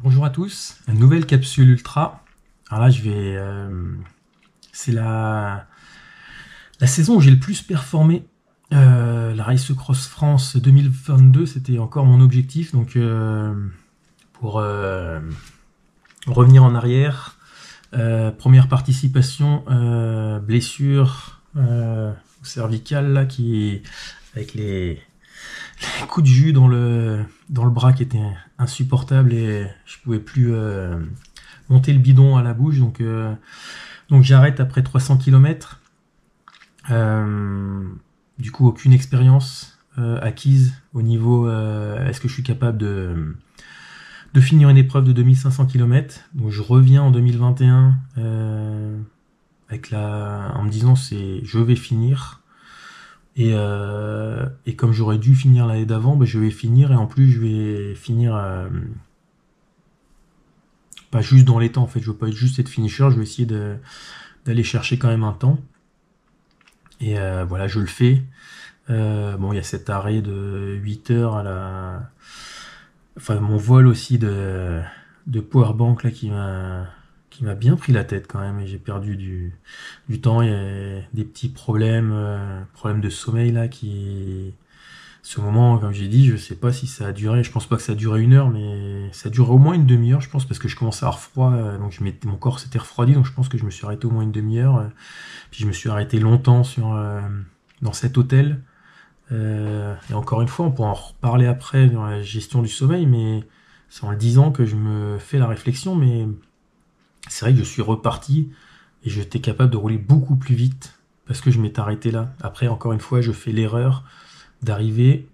Bonjour à tous, une nouvelle capsule ultra. Alors là, c'est la saison où j'ai le plus performé. La Race Cross France 2022, c'était encore mon objectif. Donc, pour revenir en arrière, première participation, blessure cervicale là, avec les coups de jus dans le bras qui étaient insupportables et je pouvais plus monter le bidon à la bouche. Donc j'arrête après 300 km. Du coup, aucune expérience acquise au niveau est-ce que je suis capable de finir une épreuve de 2500 km. Donc je reviens en 2021 en me disant je vais finir. Et comme j'aurais dû finir l'année d'avant, je vais finir et en plus je vais finir pas juste dans les temps en fait, je veux pas juste être finisher, je vais essayer d'aller chercher quand même un temps. Et voilà, je le fais. Bon, il y a cet arrêt de 8 heures enfin mon vol aussi de powerbank là qui m'a bien pris la tête quand même et j'ai perdu du temps. Il y a des petits problèmes de sommeil là ce moment, comme j'ai dit, je sais pas si ça a duré, je pense pas que ça a duré 1 heure, mais ça a duré au moins une demi-heure, je pense, parce que je commençais à avoir froid, donc mon corps s'était refroidi, donc je pense que je me suis arrêté au moins une demi-heure, puis je me suis arrêté longtemps dans cet hôtel. Et encore une fois, on pourra en reparler après dans la gestion du sommeil, mais c'est en le disant que je me fais la réflexion, mais c'est vrai que je suis reparti et j'étais capable de rouler beaucoup plus vite parce que je m'étais arrêté là. Après, encore une fois, je fais l'erreur d'arriver.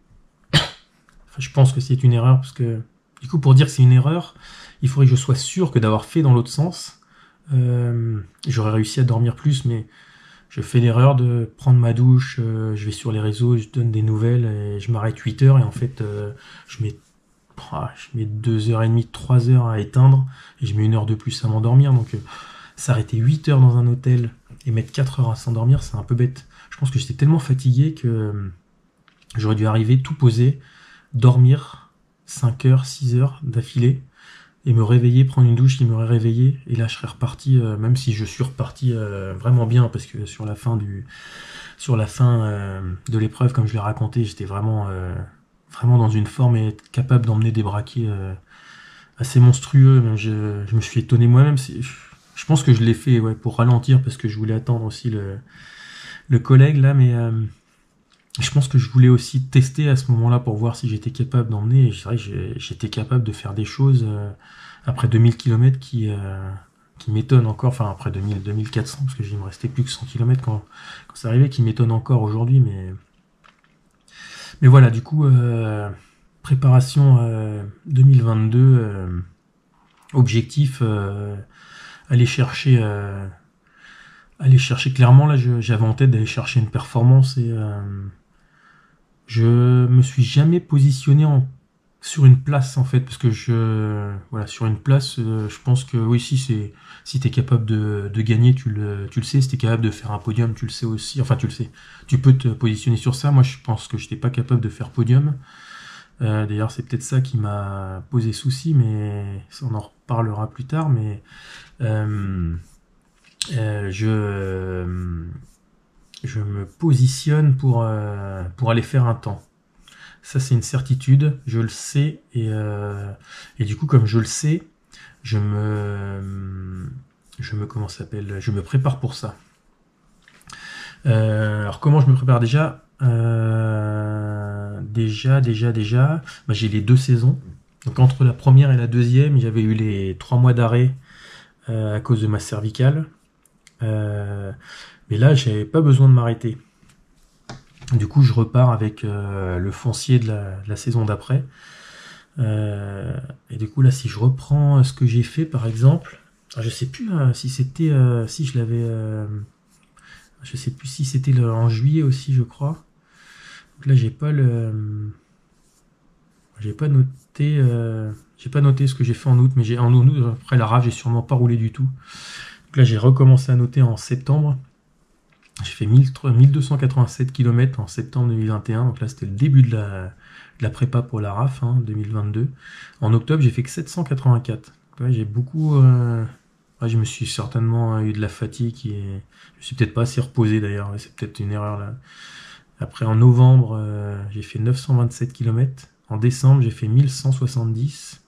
Enfin, je pense que c'est une erreur parce que, du coup, pour dire que c'est une erreur, il faudrait que je sois sûr que d'avoir fait dans l'autre sens, j'aurais réussi à dormir plus, mais je fais l'erreur de prendre ma douche, je vais sur les réseaux, je donne des nouvelles et je m'arrête 8 heures et en fait, je mets 2h30, 3 heures à éteindre et je mets 1 heure de plus à m'endormir. Donc s'arrêter 8 heures dans un hôtel et mettre 4 heures à s'endormir, c'est un peu bête. Je pense que j'étais tellement fatigué que j'aurais dû arriver tout posé, dormir 5 heures, 6 heures d'affilée et me réveiller, prendre une douche qui m'aurait réveillé et là je serais reparti, même si je suis reparti vraiment bien parce que sur la fin de l'épreuve, comme je l'ai raconté, j'étais vraiment dans une forme et être capable d'emmener des braquets assez monstrueux. Même je me suis étonné moi-même. Je pense que je l'ai fait pour ralentir parce que je voulais attendre aussi le collègue là, mais je pense que je voulais aussi tester à ce moment-là pour voir si j'étais capable d'emmener. Et c'est vrai que j'étais capable de faire des choses après 2000 km qui m'étonnent encore. Enfin, après 2400, parce qu'il me restait plus que 100 km quand c'est arrivé, qui m'étonnent encore aujourd'hui, mais voilà, du coup, préparation 2022, objectif, aller chercher, clairement, là, j'avais en tête d'aller chercher une performance et je me suis jamais positionné sur une place en fait, parce que sur une place, je pense que oui, si t'es capable de gagner, tu le sais, si t'es capable de faire un podium, tu le sais aussi, enfin tu le sais, tu peux te positionner sur ça. Moi je pense que j'étais pas capable de faire podium. D'ailleurs c'est peut-être ça qui m'a posé souci, mais ça, on en reparlera plus tard, mais je me positionne pour aller faire un temps. Ça, c'est une certitude, je le sais, et du coup, comme je le sais, comment ça s'appelle, je me prépare pour ça. Alors, comment je me prépare déjà j'ai les 2 saisons. Donc, entre la première et la deuxième, j'avais eu les 3 mois d'arrêt à cause de ma cervicale. Mais là, j'avais pas besoin de m'arrêter. Du coup, je repars avec le foncier de la saison d'après. Et du coup, là, si je reprends ce que j'ai fait, par exemple, je sais plus si c'était, si je l'avais, je sais plus si c'était en juillet aussi, je crois. Donc là, j'ai pas noté, ce que j'ai fait en août, mais en août, après la rave, j'ai sûrement pas roulé du tout. Donc là, j'ai recommencé à noter en septembre. J'ai fait 1287 km en septembre 2021, donc là c'était le début de la prépa pour la RAF, 2022. En octobre, j'ai fait que 784. Ouais, j'ai beaucoup... ouais, je me suis certainement eu de la fatigue et je me suis peut-être pas assez reposé d'ailleurs, ouais, c'est peut-être une erreur là. Après en novembre, j'ai fait 927 km. En décembre, j'ai fait 1170.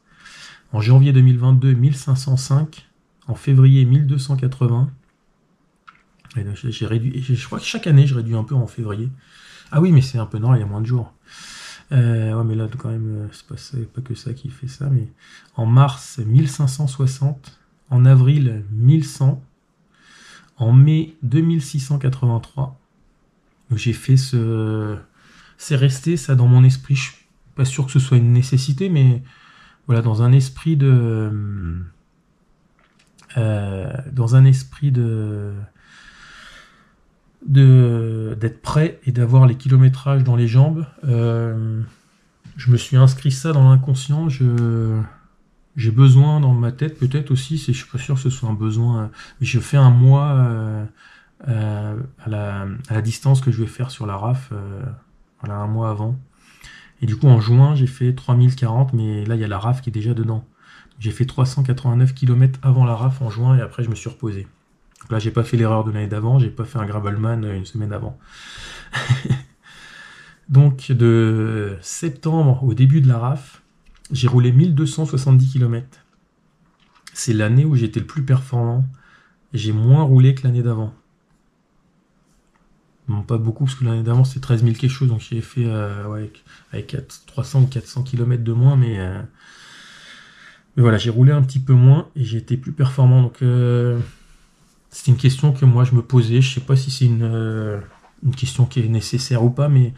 En janvier 2022, 1505. En février, 1280. Et donc, j'ai réduit, je crois que chaque année, je réduis un peu en février. Ah oui, mais c'est un peu normal, il y a moins de jours. Ouais, mais là, quand même, c'est pas que ça qui fait ça. Mais en mars, 1560. En avril, 1100. En mai, 2683. Donc j'ai fait ce... C'est resté ça dans mon esprit. Je suis pas sûr que ce soit une nécessité, mais voilà, dans un esprit de... dans un esprit d'être prêt et d'avoir les kilométrages dans les jambes. Je me suis inscrit ça dans l'inconscient. J'ai besoin dans ma tête, peut-être aussi, je suis pas sûr que ce soit un besoin. Je fais un mois à la distance que je vais faire sur la RAF, voilà, un mois avant. Et du coup, en juin, j'ai fait 3040, mais là, il y a la RAF qui est déjà dedans. J'ai fait 389 km avant la RAF en juin et après, je me suis reposé. Donc là, j'ai pas fait l'erreur de l'année d'avant, j'ai pas fait un Gravelman une semaine avant. Donc, de septembre au début de la RAF, j'ai roulé 1270 km. C'est l'année où j'étais le plus performant. J'ai moins roulé que l'année d'avant. Non, pas beaucoup, parce que l'année d'avant c'était 13 000 quelque chose, donc j'ai fait ouais, avec 300 ou 400 km de moins, mais voilà, j'ai roulé un petit peu moins et j'ai été plus performant. Donc c'est une question que moi je me posais. Je sais pas si c'est une question qui est nécessaire ou pas, mais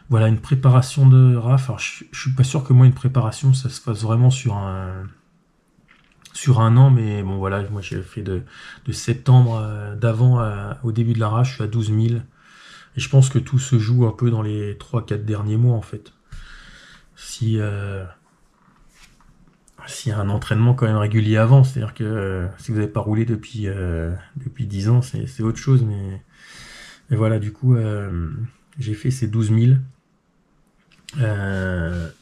voilà, une préparation de RAF. Alors, je suis pas sûr que moi une préparation ça se fasse vraiment sur un an, mais bon voilà, moi j'ai fait de septembre d'avant au début de la RAF, je suis à 12 000. Et je pense que tout se joue un peu dans les 3-4 derniers mois en fait. S'il y a un entraînement quand même régulier avant, c'est-à-dire que si vous n'avez pas roulé depuis 10 ans, c'est autre chose, mais voilà, du coup, j'ai fait ces 12 000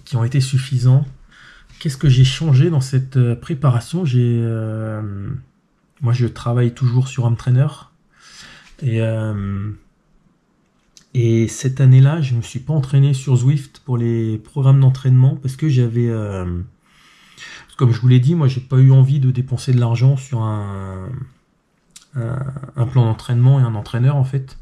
qui ont été suffisants. Qu'est-ce que j'ai changé dans cette préparation? Moi, je travaille toujours sur Home Trainer et cette année-là, je ne me suis pas entraîné sur Zwift pour les programmes d'entraînement parce que j'avais, comme je vous l'ai dit, moi, j'ai pas eu envie de dépenser de l'argent sur un plan d'entraînement et un entraîneur en fait.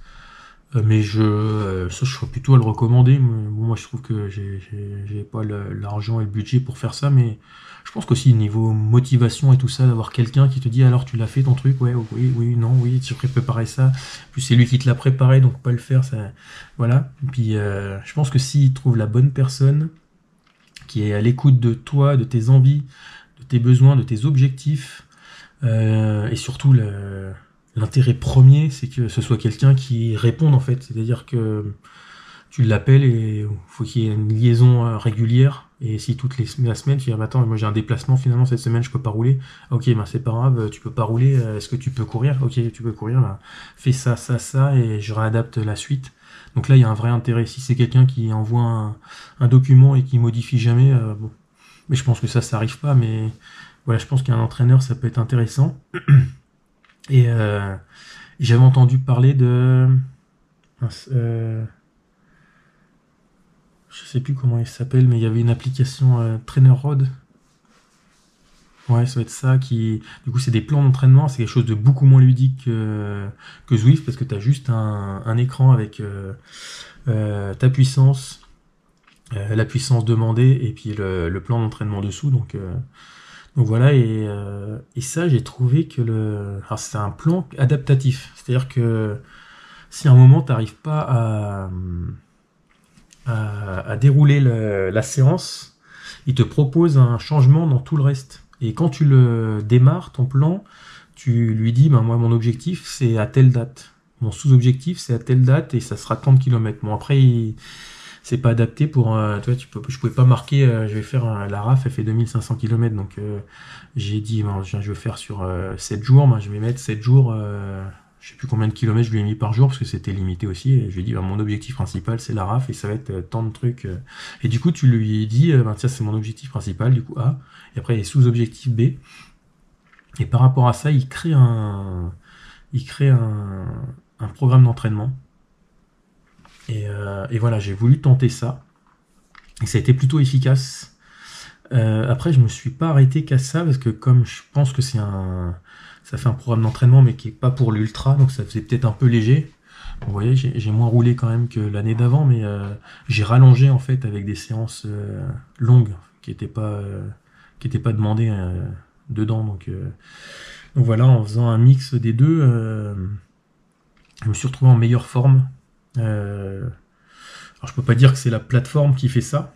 Mais ça, je serais plutôt à le recommander. Moi, je trouve que j'ai pas l'argent et le budget pour faire ça, mais je pense qu'aussi niveau motivation et tout ça, d'avoir quelqu'un qui te dit alors tu l'as fait ton truc, ouais, oui, oui, non, oui, tu aurais préparé ça. Puis c'est lui qui te l'a préparé, donc pas le faire, ça, voilà. Et puis je pense que s'il trouve la bonne personne qui est à l'écoute de toi, de tes envies, de tes besoins, de tes objectifs, et surtout l'intérêt premier, c'est que ce soit quelqu'un qui réponde en fait. C'est-à-dire que tu l'appelles et il faut qu'il y ait une liaison régulière. Et si la semaine, tu dis, ah, attends, moi j'ai un déplacement finalement cette semaine, je peux pas rouler. Ok, ben c'est pas grave, tu peux pas rouler. Est-ce que tu peux courir? Ok, tu peux courir. Ben, fais ça, ça, ça, et je réadapte la suite. Donc là, il y a un vrai intérêt. Si c'est quelqu'un qui envoie un document et qui modifie jamais, bon. Mais je pense que ça arrive pas. Mais voilà, je pense qu'un entraîneur, ça peut être intéressant. Et j'avais entendu parler de... je sais plus comment il s'appelle, mais il y avait une application TrainerRoad. Ouais, ça va être ça qui... Du coup, c'est des plans d'entraînement, c'est quelque chose de beaucoup moins ludique que Zwift, parce que tu as juste un écran avec ta puissance, la puissance demandée, et puis le plan d'entraînement dessous, donc voilà, et ça, j'ai trouvé que alors c'est un plan adaptatif. C'est-à-dire que si à un moment, tu n'arrives pas à dérouler la séance, il te propose un changement dans tout le reste. Et quand tu le démarres, ton plan, tu lui dis, ben moi, mon objectif, c'est à telle date. Mon sous-objectif, c'est à telle date, et ça sera 30 km. Bon, après, c'est pas adapté pour je pouvais pas marquer je vais faire la RAF, elle fait 2500 km, donc j'ai dit ben, je vais faire sur 7 jours, ben, je vais mettre 7 jours je sais plus combien de kilomètres je lui ai mis par jour, parce que c'était limité aussi, et je lui ai dit, bah, mon objectif principal, c'est la RAF, et ça va être tant de trucs. Et du coup, tu lui dis, bah, tiens, c'est mon objectif principal, du coup, A, et après, il y a sous-objectif B, et par rapport à ça, il crée un programme d'entraînement, et voilà, j'ai voulu tenter ça, et ça a été plutôt efficace. Après, je me suis pas arrêté qu'à ça, parce que comme je pense que ça fait un programme d'entraînement, mais qui est pas pour l'ultra, donc ça faisait peut-être un peu léger. Vous voyez, j'ai moins roulé quand même que l'année d'avant, mais j'ai rallongé en fait avec des séances longues qui étaient pas demandées dedans. Donc voilà, en faisant un mix des deux, je me suis retrouvé en meilleure forme. Alors je peux pas dire que c'est la plateforme qui fait ça,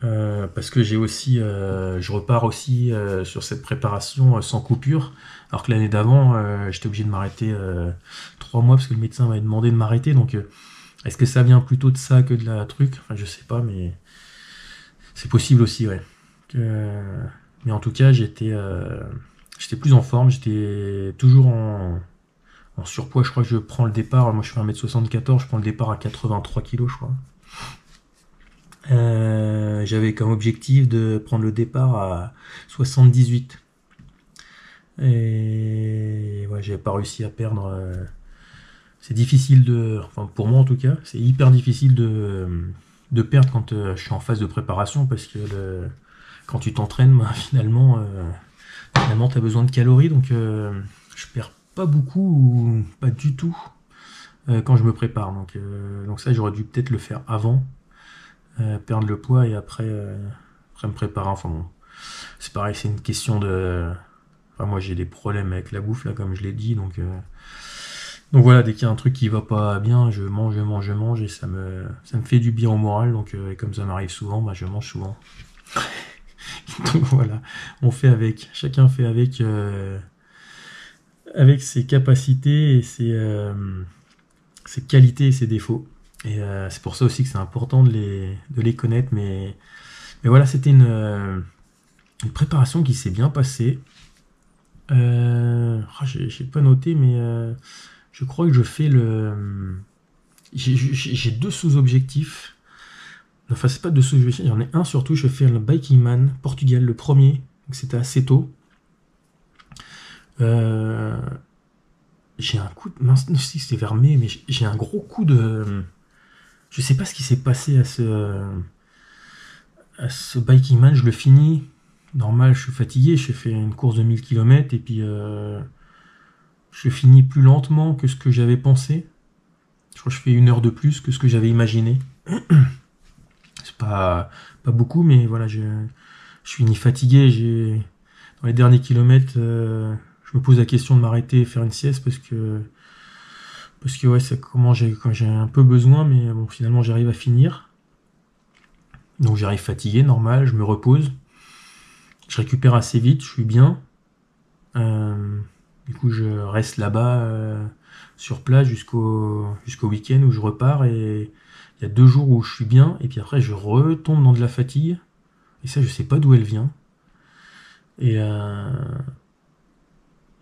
parce que je repars aussi sur cette préparation sans coupure, alors que l'année d'avant, j'étais obligé de m'arrêter 3 mois parce que le médecin m'avait demandé de m'arrêter. Donc, est-ce que ça vient plutôt de ça que de la truc? Enfin, je sais pas, mais c'est possible aussi, ouais. Mais en tout cas, j'étais plus en forme, j'étais toujours en surpoids. Je crois que je prends le départ, moi je fais 1m74, je prends le départ à 83 kilos, je crois. J'avais comme objectif de prendre le départ à 78. Et ouais, j'avais pas réussi à perdre. C'est difficile enfin pour moi en tout cas, c'est hyper difficile de perdre quand je suis en phase de préparation, parce que quand tu t'entraînes, bah, finalement tu as besoin de calories, donc je perds pas beaucoup ou pas du tout quand je me prépare. Donc ça, j'aurais dû peut-être le faire avant. Perdre le poids et après me préparer. Enfin bon, c'est pareil, c'est une question de. Enfin, moi j'ai des problèmes avec la bouffe là, comme je l'ai dit, donc voilà, dès qu'il y a un truc qui va pas bien, je mange et ça me fait du bien au moral. Donc et comme ça m'arrive souvent, bah, je mange souvent. Donc voilà, on fait avec, chacun fait avec ses capacités et ses qualités et ses défauts. Et c'est pour ça aussi que c'est important de les connaître. Mais voilà, c'était une préparation qui s'est bien passée. J'ai pas noté, mais je crois que je fais j'ai 2 sous-objectifs. Enfin, c'est pas 2 sous-objectifs, il y en a un surtout. Je fais le Biking Man Portugal, le premier. Donc c'était assez tôt. J'ai un coup de. Mince, non, si c'était vers mai, mais j'ai un gros coup de. Je sais pas ce qui s'est passé à ce Biking Man. Je le finis. Normal, je suis fatigué. J'ai fait une course de 1000 km et puis je finis plus lentement que ce que j'avais pensé. Je crois que je fais 1 heure de plus que ce que j'avais imaginé. C'est pas beaucoup, mais voilà, je finis fatigué. Dans les derniers kilomètres, je me pose la question de m'arrêter et faire une sieste parce que ouais, c'est quand j'ai un peu besoin, mais bon, finalement j'arrive à finir. Donc j'arrive fatigué, normal, je me repose. Je récupère assez vite, je suis bien. Du coup, je reste là-bas sur place jusqu'au week-end où je repars, et il y a 2 jours où je suis bien, et puis après je retombe dans de la fatigue, et ça je sais pas d'où elle vient. Et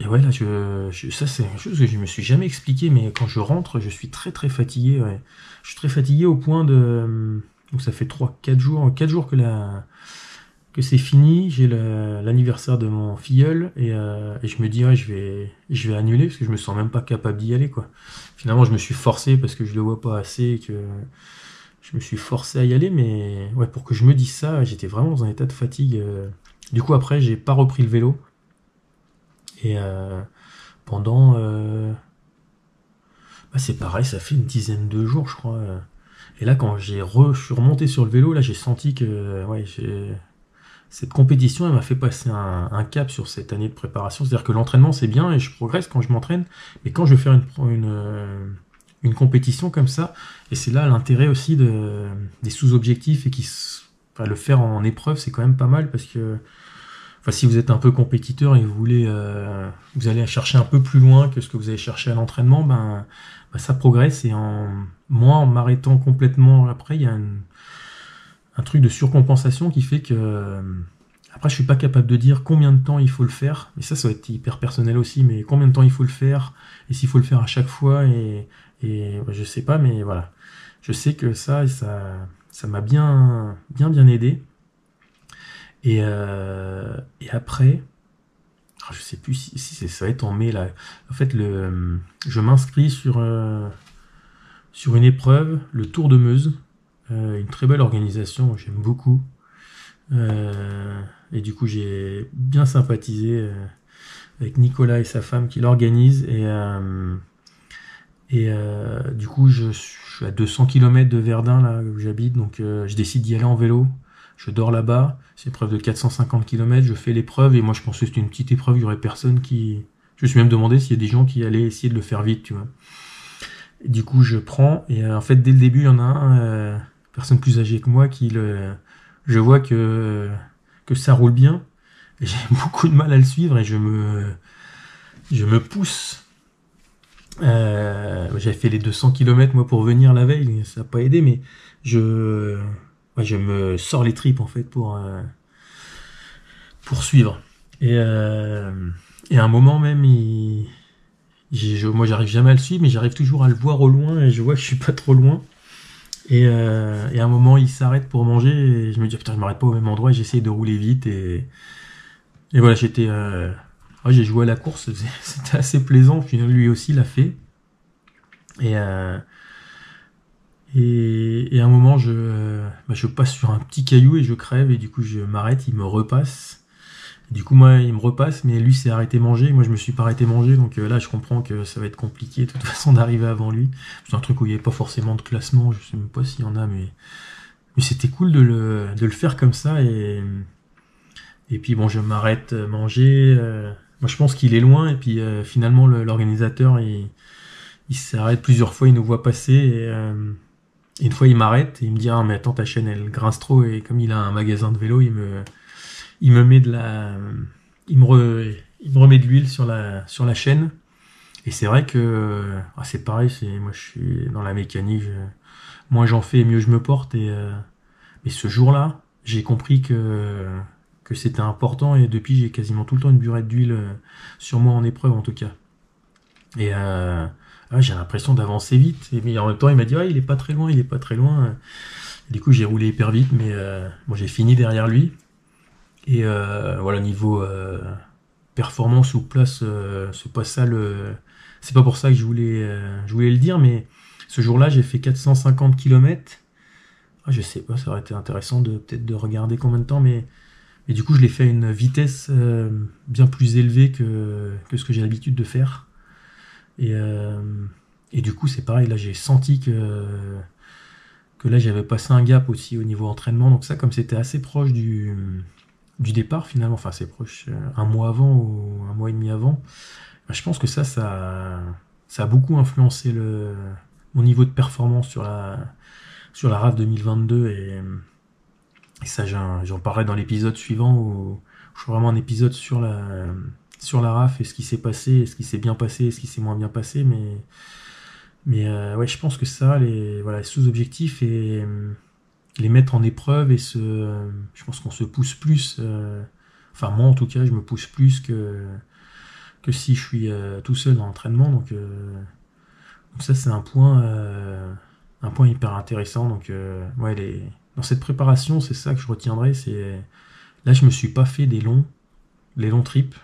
ouais, là, ça c'est quelque chose que je me suis jamais expliqué, mais quand je rentre, je suis très très fatigué. Ouais. Je suis très fatigué au point de. Donc ça fait 4 jours que c'est fini. J'ai l'anniversaire de mon filleul, et je me dis, ouais, je vais annuler parce que je me sens même pas capable d'y aller, quoi. Finalement, je me suis forcé parce que je le vois pas assez, et que je me suis forcé à y aller, mais ouais, pour que je me dise ça, j'étais vraiment dans un état de fatigue. Du coup, après, j'ai pas repris le vélo. Et pendant. Bah, c'est pareil, ça fait une dizaine de jours, je crois. Et là, quand je suis remonté sur le vélo, là, j'ai senti que ouais, cette compétition, elle m'a fait passer un cap sur cette année de préparation. C'est-à-dire que l'entraînement, c'est bien et je progresse quand je m'entraîne, mais quand je vais faire une compétition comme ça, et c'est là l'intérêt aussi des sous-objectifs, et enfin, le faire en épreuve, c'est quand même pas mal, parce que enfin, si vous êtes un peu compétiteur et vous allez chercher un peu plus loin que ce que vous avez cherché à l'entraînement, ben ça progresse. Et moi, en m'arrêtant complètement après, il y a un truc de surcompensation qui fait que Après, je suis pas capable de dire combien de temps il faut le faire. Mais ça va être hyper personnel aussi. Mais combien de temps il faut le faire et s'il faut le faire à chaque fois et je sais pas. Mais voilà, je sais que ça m'a bien aidé. Et après, je sais plus si ça va être en mai là. En fait, je m'inscris sur une épreuve, le Tour de Meuse, une très belle organisation, j'aime beaucoup. Et du coup, j'ai bien sympathisé avec Nicolas et sa femme qui l'organisent. Et du coup, je suis à 200 km de Verdun, là où j'habite, donc je décide d'y aller en vélo. Je dors là-bas, c'est une épreuve de 450 km, je fais l'épreuve, et moi je pensais que c'était une petite épreuve, il y aurait personne qui... Je me suis même demandé s'il y a des gens qui allaient essayer de le faire vite, tu vois. Et du coup, je prends, et en fait, dès le début, il y en a un, personne plus âgée que moi, je vois que ça roule bien, et j'ai beaucoup de mal à le suivre, et je me pousse. J'avais fait les 200 km moi pour venir la veille, ça n'a pas aidé, mais je me sors les tripes en fait pour suivre. Et à un moment même, moi j'arrive jamais à le suivre, mais j'arrive toujours à le voir au loin et je vois que je suis pas trop loin. Et à un moment, il s'arrête pour manger et je me dis putain, je m'arrête pas au même endroit et j'essaye de rouler vite et voilà, j'ai joué à la course, c'était assez plaisant. Puis lui aussi l'a fait. Et à un moment, je passe sur un petit caillou et je crève et du coup je m'arrête, il me repasse. Et du coup moi il me repasse, mais lui s'est arrêté manger, moi je me suis pas arrêté manger, donc là je comprends que ça va être compliqué de toute façon d'arriver avant lui. C'est un truc où il n'y avait pas forcément de classement, je sais même pas s'il y en a, mais c'était cool de le faire comme ça et puis bon je m'arrête manger. Moi je pense qu'il est loin et puis finalement l'organisateur il s'arrête plusieurs fois, il nous voit passer et une fois il m'arrête et il me dit ah mais attends ta chaîne elle grince trop et comme il a un magasin de vélo il me met il me remet de l'huile sur la chaîne et c'est vrai que c'est pareil, moi je suis dans la mécanique, moins j'en fais mieux je me porte mais ce jour-là j'ai compris que c'était important et depuis j'ai quasiment tout le temps une burette d'huile sur moi en épreuve en tout cas et j'ai l'impression d'avancer vite mais en même temps il m'a dit il est pas très loin, il est pas très loin. Et du coup j'ai roulé hyper vite mais bon j'ai fini derrière lui. Et voilà, niveau performance ou place, c'est pas ça c'est pas pour ça que je voulais le dire, mais ce jour-là, j'ai fait 450 km. Je sais pas, ça aurait été intéressant peut-être de regarder combien de temps, mais du coup, je l'ai fait à une vitesse bien plus élevée que ce que j'ai l'habitude de faire. Et du coup, c'est pareil, là, j'ai senti que là, j'avais passé un gap aussi au niveau entraînement. Donc ça, comme c'était assez proche du départ finalement, enfin c'est proche, un mois avant ou un mois et demi avant, je pense que ça a beaucoup influencé mon niveau de performance sur la RAF 2022 et ça j'en parlerai dans l'épisode suivant où je ferai vraiment un épisode sur la RAF et ce qui s'est passé, et ce qui s'est bien passé et ce qui s'est moins bien passé, mais ouais je pense que ça, les sous-objectifs et les mettre en épreuve je pense qu'on se pousse plus, enfin moi en tout cas je me pousse plus que si je suis tout seul dans l'entraînement, donc ça c'est un point hyper intéressant. Donc ouais, dans cette préparation c'est ça que je retiendrai, c'est là je me suis pas fait les longs trips,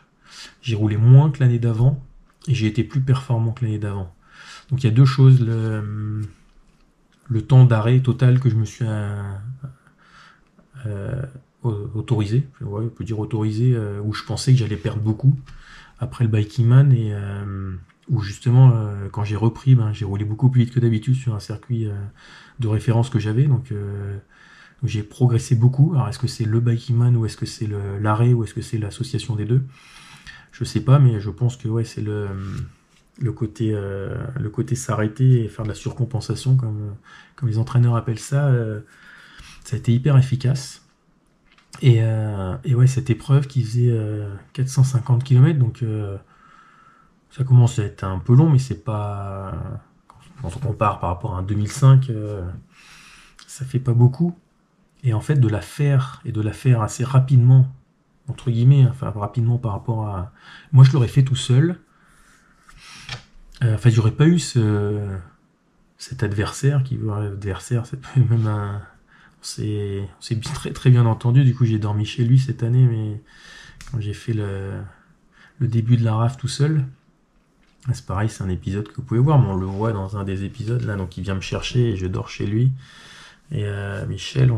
j'ai roulé moins que l'année d'avant et j'ai été plus performant que l'année d'avant. Donc il y a deux choses, le temps d'arrêt total que je me suis autorisé, on peut dire autorisé, où je pensais que j'allais perdre beaucoup après le Biking-Man et où justement quand j'ai repris, j'ai roulé beaucoup plus vite que d'habitude sur un circuit de référence que j'avais, donc j'ai progressé beaucoup. Alors est-ce que c'est le Biking-Man ou est-ce que c'est l'arrêt ou est-ce que c'est l'association des deux, je sais pas, mais je pense que ouais c'est le côté s'arrêter et faire de la surcompensation comme les entraîneurs appellent ça, ça a été hyper efficace. Et ouais, cette épreuve qui faisait 450 km, donc ça commence à être un peu long, mais c'est pas, quand on compare par rapport à un 2005, ça fait pas beaucoup. Et en fait, de la faire assez rapidement entre guillemets, enfin rapidement par rapport à... Moi je l'aurais fait tout seul. Enfin, j'aurais pas eu cet adversaire qui veut adversaire, c'est même un... On s'est très très bien entendu, du coup j'ai dormi chez lui cette année, mais quand j'ai fait le début de la RAF tout seul, c'est pareil, c'est un épisode que vous pouvez voir, mais on le voit dans un des épisodes là, donc il vient me chercher et je dors chez lui. Et Michel,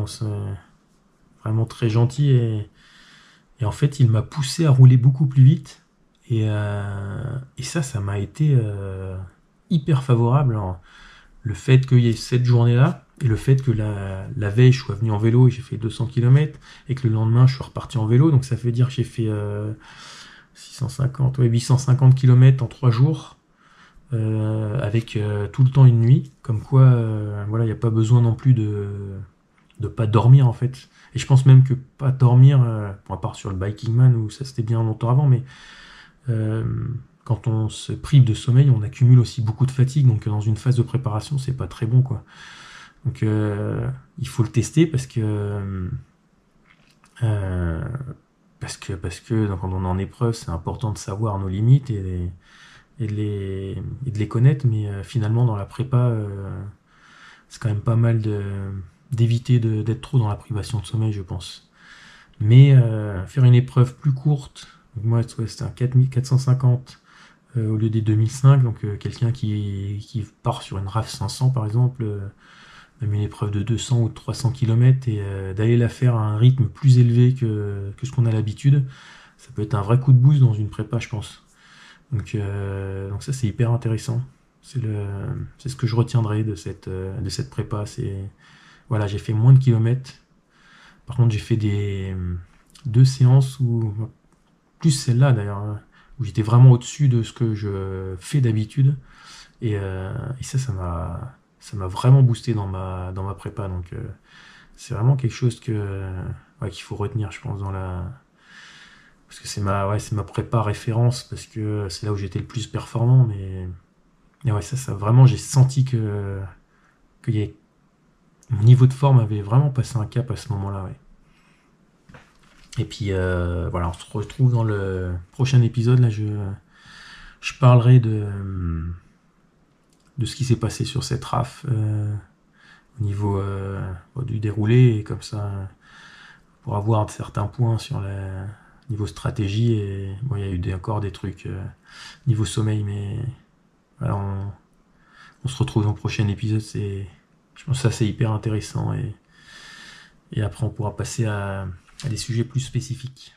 vraiment très gentil, et en fait il m'a poussé à rouler beaucoup plus vite, et ça m'a été hyper favorable. Alors, le fait qu'il y ait cette journée-là, et le fait que la veille je sois venu en vélo et j'ai fait 200 km, et que le lendemain je suis reparti en vélo, donc ça veut dire que j'ai fait 650, ouais, 850 km en 3 jours, avec tout le temps une nuit, comme quoi voilà, il n'y a pas besoin non plus de pas dormir en fait. Et je pense même que pas dormir, bon, à part sur le Biking Man où ça c'était bien longtemps avant, mais euh, quand on se prive de sommeil, on accumule aussi beaucoup de fatigue, donc dans une phase de préparation, c'est pas très bon quoi. Donc il faut le tester euh, parce que quand on est en épreuve, c'est important de savoir nos limites et de les connaître, mais finalement dans la prépa, c'est quand même pas mal d'éviter d'être trop dans la privation de sommeil, je pense. Mais faire une épreuve plus courte, donc moi ouais, c'était un 4450 au lieu des 2005, donc quelqu'un qui part sur une RAF 500 par exemple, même une épreuve de 200 ou de 300 km, et d'aller la faire à un rythme plus élevé que ce qu'on a l'habitude, ça peut être un vrai coup de boost dans une prépa, je pense. Donc ça c'est hyper intéressant. C'est ce que je retiendrai de cette prépa. Voilà, j'ai fait moins de kilomètres. Par contre, j'ai fait deux séances plus celle-là d'ailleurs, hein, où j'étais vraiment au-dessus de ce que je fais d'habitude. Et ça m'a vraiment boosté dans ma prépa. Donc c'est vraiment quelque chose ouais, qu'il faut retenir, je pense, parce que c'est ma prépa référence, parce que c'est là où j'étais le plus performant. Mais ouais, ça vraiment, j'ai senti que mon niveau de forme avait vraiment passé un cap à ce moment-là. Ouais. Et puis voilà, on se retrouve dans le prochain épisode. Là, je parlerai de ce qui s'est passé sur cette RAF au niveau du déroulé, et comme ça, pour avoir certains points sur le niveau stratégie. Et bon, il y a eu encore des trucs niveau sommeil, mais voilà, on se retrouve dans le prochain épisode. Je pense que ça c'est hyper intéressant, et après on pourra passer à des sujets plus spécifiques.